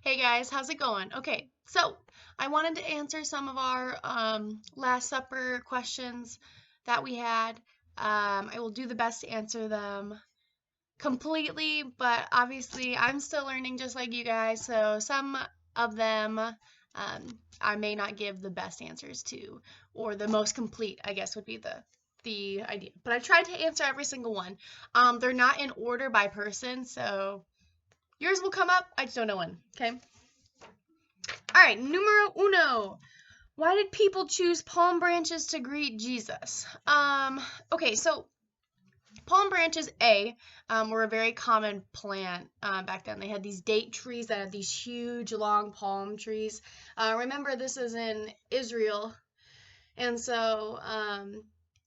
Hey guys, how's it going? Okay, so I wanted to answer some of our Last Supper questions that we had. I will do the best to answer them completely, but obviously I'm still learning just like you guys, so some of them I may not give the best answers to, or the most complete, I guess would be the idea. But I tried to answer every single one. They're not in order by person, so yours will come up. I just don't know when. Okay. All right, numero uno. Why did people choose palm branches to greet Jesus? Okay, so palm branches, were a very common plant back then. They had these date trees that had these huge, long palm trees. Remember, this is in Israel, and so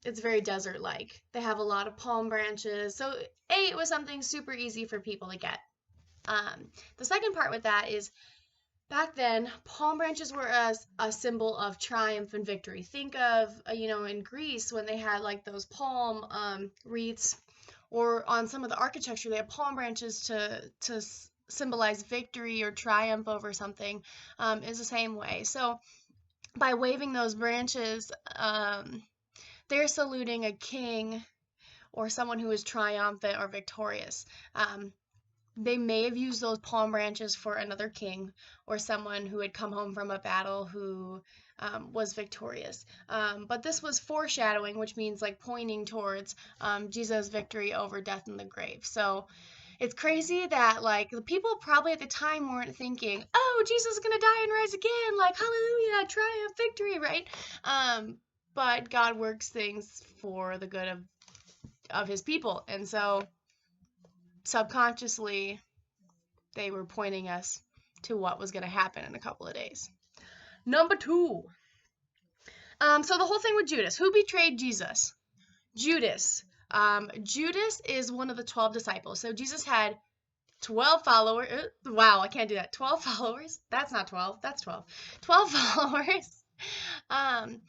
it's very desert-like. They have a lot of palm branches. So, it was something super easy for people to get. The second part with that is back then, palm branches were a symbol of triumph and victory. Think of, in Greece when they had like those palm wreaths, or on some of the architecture, they had palm branches to symbolize victory or triumph over something, is the same way. So by waving those branches, they're saluting a king or someone who is triumphant or victorious. They may have used those palm branches for another king or someone who had come home from a battle who was victorious. But this was foreshadowing, which means like pointing towards Jesus' victory over death and the grave. So it's crazy that like the people probably at the time weren't thinking, "Oh, Jesus is gonna die and rise again!" Like hallelujah, triumph, victory, right? But God works things for the good of His people, and so subconsciously they were pointing us to what was going to happen in a couple of days. Number two. So the whole thing with Judas. Who betrayed Jesus? Judas. Judas is one of the 12 disciples. So Jesus had 12 followers. Wow, I can't do that. 12 followers? That's not 12. That's 12. 12 followers um,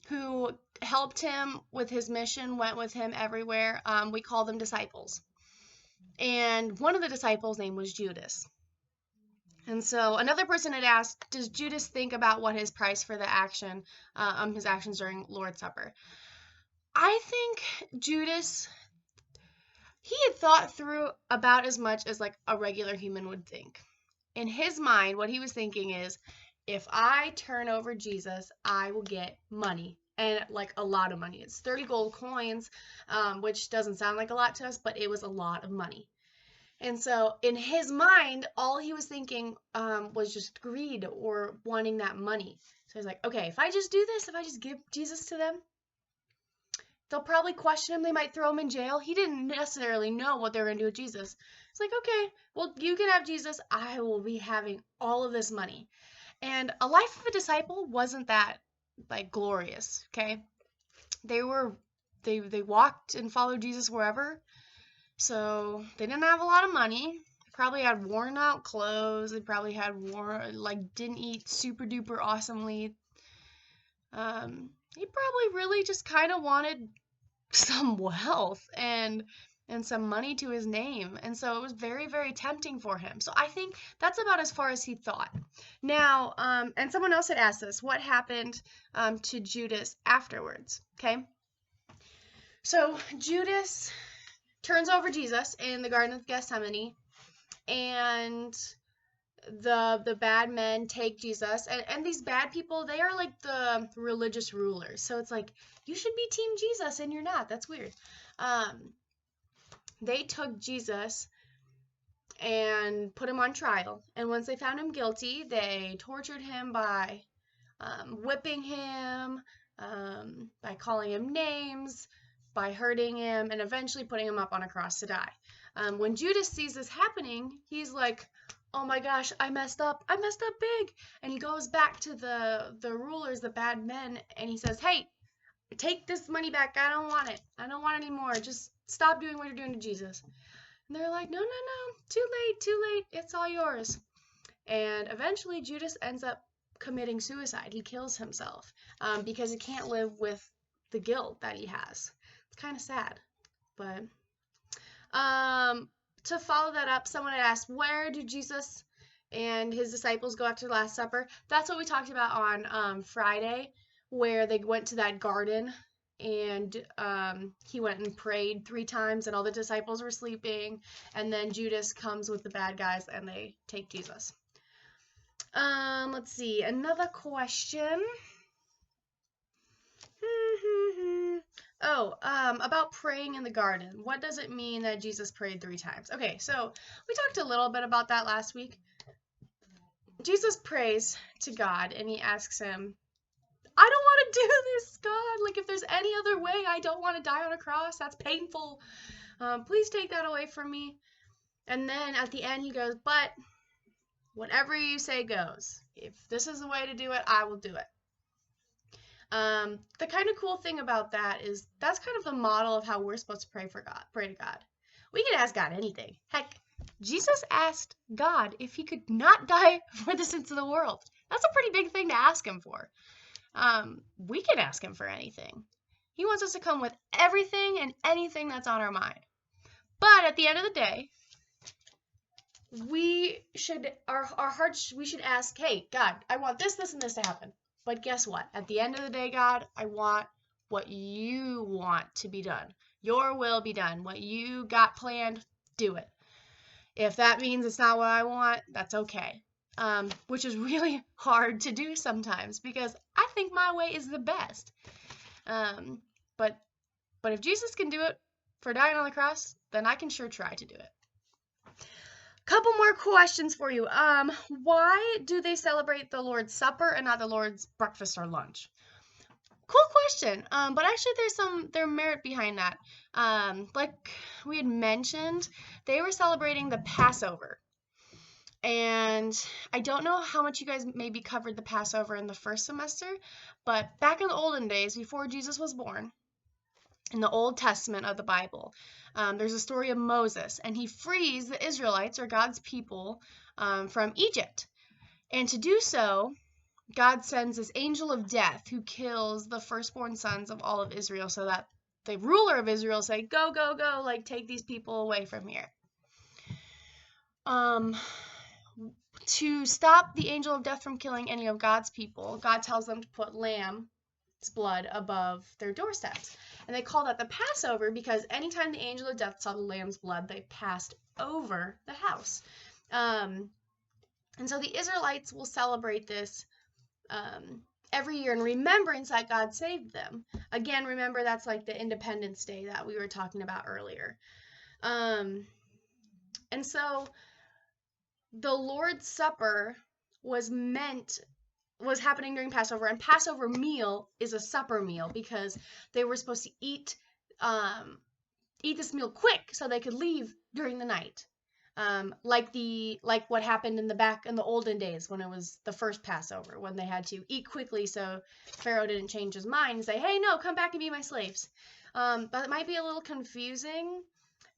who helped him with his mission, went with him everywhere. We call them disciples. And one of the disciples' name was Judas. And so another person had asked, does Judas think about what his price for his actions during Lord's Supper? I think Judas, he had thought through about as much as like a regular human would think. In his mind, what he was thinking is, if I turn over Jesus, I will get money. And like a lot of money. It's 30 gold coins, which doesn't sound like a lot to us, but it was a lot of money. And so in his mind, all he was thinking was just greed or wanting that money. So he's like, okay, if I just do this, if I just give Jesus to them, they'll probably question him. They might throw him in jail. He didn't necessarily know what they were going to do with Jesus. It's like, okay, well, you can have Jesus. I will be having all of this money. And a life of a disciple wasn't that like glorious, okay? They were they walked and followed Jesus wherever. So they didn't have a lot of money. They probably had worn out clothes. They probably had didn't eat super duper awesomely. He probably really just kind of wanted some wealth and some money to his name. And so it was very, very tempting for him. So I think that's about as far as he thought. Now, and someone else had asked this, what happened to Judas afterwards? Okay. So Judas turns over Jesus in the Garden of Gethsemane, and the bad men take Jesus, and these bad people, they are like the religious rulers. So it's like, you should be team Jesus and you're not. That's weird. Um, they took Jesus and put him on trial. And once they found him guilty, they tortured him by whipping him, by calling him names, by hurting him, and eventually putting him up on a cross to die. When Judas sees this happening, he's like, oh my gosh, I messed up. I messed up big. And he goes back to the rulers, the bad men, and he says, hey, take this money back. I don't want it. I don't want it anymore. Just stop doing what you're doing to Jesus. And they're like, no, no, no. Too late, too late. It's all yours. And eventually Judas ends up committing suicide. He kills himself because he can't live with the guilt that he has. It's kind of sad. But to follow that up, someone had asked, where did Jesus and his disciples go after the Last Supper. That's what we talked about on Friday, where they went to that garden and he went and prayed 3 times and all the disciples were sleeping, and then Judas comes with the bad guys and they take Jesus. Let's see, another question. About praying in the garden. What does it mean that Jesus prayed 3 times? Okay, so we talked a little bit about that last week. Jesus prays to God and he asks him, I don't want to do this, God. Like, if there's any other way, I don't want to die on a cross. That's painful. Please take that away from me. And then at the end he goes, but whatever you say goes. If this is the way to do it, I will do it. The kind of cool thing about that is that's kind of the model of how we're supposed to pray to God. We can ask God anything. Heck, Jesus asked God if he could not die for the sins of the world. That's a pretty big thing to ask him for. We can ask him for anything. He wants us to come with everything and anything that's on our mind. But at the end of the day, we should ask, hey, God, I want this, this, and this to happen. But guess what? At the end of the day, God, I want what you want to be done. Your will be done. What you got planned, do it. If that means it's not what I want, that's okay. Which is really hard to do sometimes because I think my way is the best. But if Jesus can do it for dying on the cross, then I can sure try to do it. Couple more questions for you. Why do they celebrate the Lord's Supper and not the Lord's breakfast or lunch? Cool question. But actually there's merit behind that. Like we had mentioned, they were celebrating the Passover. And I don't know how much you guys maybe covered the Passover in the first semester, but back in the olden days, before Jesus was born, in the Old Testament of the Bible, there's a story of Moses, and he frees the Israelites, or God's people, from Egypt. And to do so, God sends this angel of death who kills the firstborn sons of all of Israel so that the ruler of Israel say, go, go, go, like take these people away from here. To stop the angel of death from killing any of God's people, God tells them to put lamb's blood above their doorsteps. And they call that the Passover because anytime the angel of death saw the lamb's blood, they passed over the house. And so the Israelites will celebrate this every year in remembrance that God saved them. Again, remember that's like the Independence Day that we were talking about earlier. And so the Lord's Supper was happening during Passover, and Passover meal is a supper meal because they were supposed to eat this meal quick so they could leave during the night. Like what happened in the olden days when it was the first Passover, when they had to eat quickly so Pharaoh didn't change his mind and say, hey, no, come back and be my slaves. But it might be a little confusing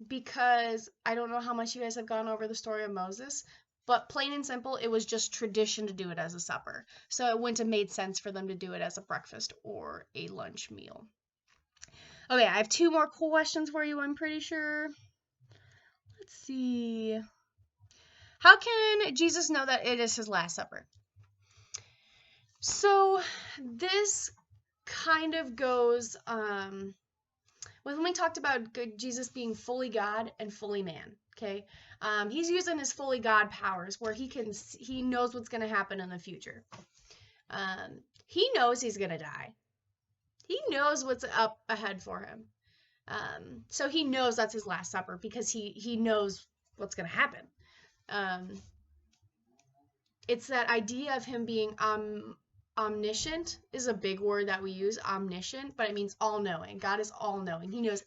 because I don't know how much you guys have gone over the story of Moses, but plain and simple, it was just tradition to do it as a supper. So it wouldn't have made sense for them to do it as a breakfast or a lunch meal. Okay, I have 2 more questions for you, I'm pretty sure. Let's see. How can Jesus know that it is his Last Supper? So this kind of goes when we talked about Jesus being fully God and fully man. Okay, he's using his fully God powers where he knows what's going to happen in the future. He knows he's going to die. He knows what's up ahead for him. So he knows that's his Last Supper because he knows what's going to happen. It's that idea of him being omniscient is a big word that we use, omniscient, but it means all-knowing. God is all-knowing. He knows